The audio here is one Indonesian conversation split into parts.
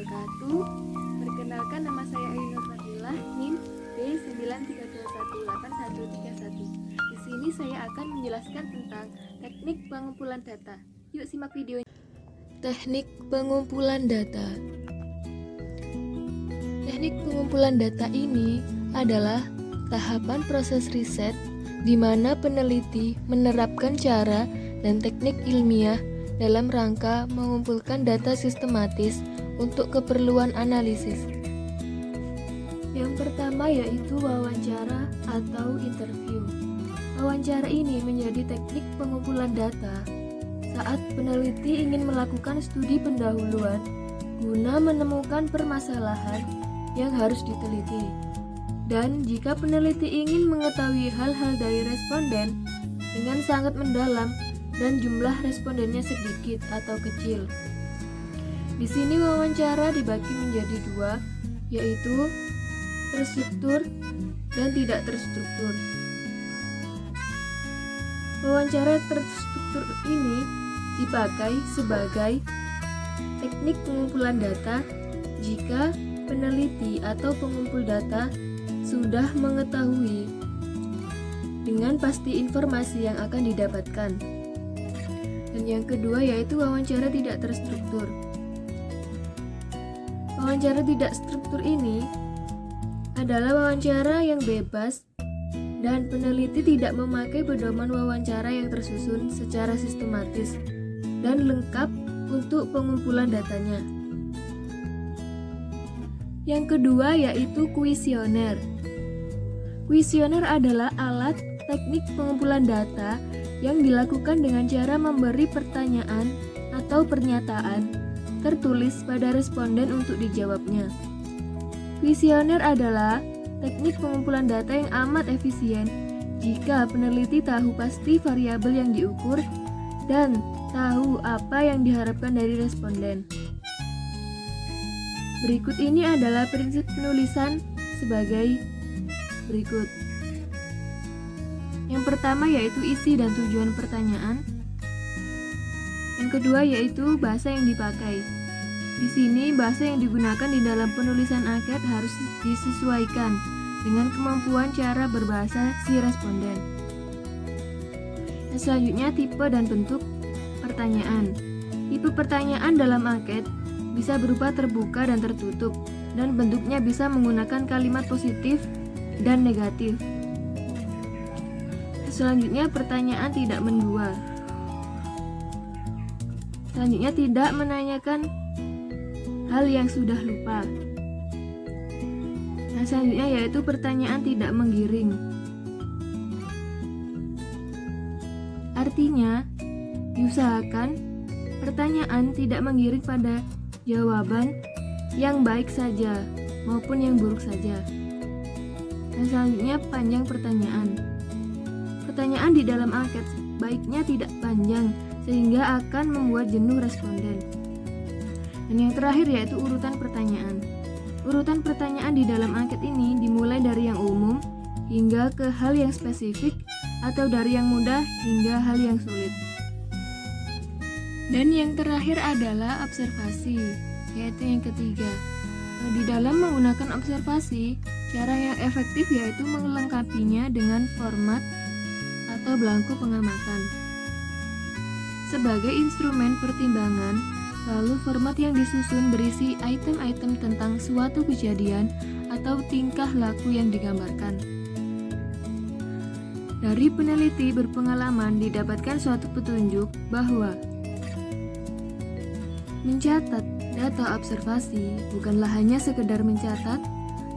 wabarakatuh. Perkenalkan, nama saya Ainur Fadilah, NIM B93218131. Di sini saya akan menjelaskan tentang teknik pengumpulan data. Yuk simak videonya. Teknik pengumpulan data. Teknik pengumpulan data ini adalah tahapan proses riset di mana peneliti menerapkan cara dan teknik ilmiah dalam rangka mengumpulkan data sistematis untuk keperluan analisis. Yang pertama yaitu wawancara atau interview. Wawancara ini menjadi teknik pengumpulan data saat peneliti ingin melakukan studi pendahuluan guna menemukan permasalahan yang harus diteliti. Dan jika peneliti ingin mengetahui hal-hal dari responden dengan sangat mendalam dan jumlah respondennya sedikit atau kecil. Di sini wawancara dibagi menjadi dua, yaitu terstruktur dan tidak terstruktur. Wawancara terstruktur ini dipakai sebagai teknik pengumpulan data jika peneliti atau pengumpul data sudah mengetahui dengan pasti informasi yang akan didapatkan. Dan yang kedua yaitu wawancara tidak terstruktur. Wawancara tidak struktur ini adalah wawancara yang bebas dan peneliti tidak memakai pedoman wawancara yang tersusun secara sistematis dan lengkap untuk pengumpulan datanya. Yang kedua yaitu kuesioner. Kuesioner adalah alat teknik pengumpulan data yang dilakukan dengan cara memberi pertanyaan atau pernyataan tertulis pada responden untuk dijawabnya. Kuesioner adalah teknik pengumpulan data yang amat efisien jika peneliti tahu pasti variabel yang diukur dan tahu apa yang diharapkan dari responden. Berikut ini adalah prinsip penulisan sebagai berikut. Yang pertama yaitu isi dan tujuan pertanyaan. Yang kedua yaitu bahasa yang dipakai. Di sini bahasa yang digunakan di dalam penulisan angket harus disesuaikan dengan kemampuan cara berbahasa si responden. Dan selanjutnya tipe dan bentuk pertanyaan. Tipe pertanyaan dalam angket bisa berupa terbuka dan tertutup, dan bentuknya bisa menggunakan kalimat positif dan negatif. Selanjutnya pertanyaan tidak mendua. Selanjutnya tidak menanyakan hal yang sudah lupa. Nah, selanjutnya yaitu pertanyaan tidak menggiring. Artinya, diusahakan pertanyaan tidak menggiring pada jawaban yang baik saja maupun yang buruk saja. Dan selanjutnya panjang pertanyaan. Pertanyaan di dalam angket baiknya tidak panjang sehingga akan membuat jenuh responden. Dan yang terakhir yaitu urutan pertanyaan. Urutan pertanyaan di dalam angket ini dimulai dari yang umum hingga ke hal yang spesifik atau dari yang mudah hingga hal yang sulit. Dan yang terakhir adalah observasi, yaitu yang ketiga. Di dalam menggunakan observasi, cara yang efektif yaitu melengkapinya dengan format atau belangko pengamatan sebagai instrumen pertimbangan. Lalu format yang disusun berisi item-item tentang suatu kejadian atau tingkah laku yang digambarkan. Dari peneliti berpengalaman didapatkan suatu petunjuk bahwa mencatat data observasi bukanlah hanya sekedar mencatat,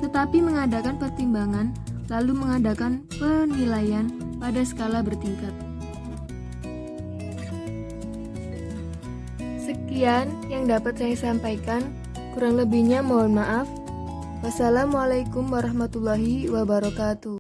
tetapi mengadakan pertimbangan lalu mengadakan penilaian pada skala bertingkat. Sekian yang dapat saya sampaikan, kurang lebihnya mohon maaf. Wassalamualaikum warahmatullahi wabarakatuh.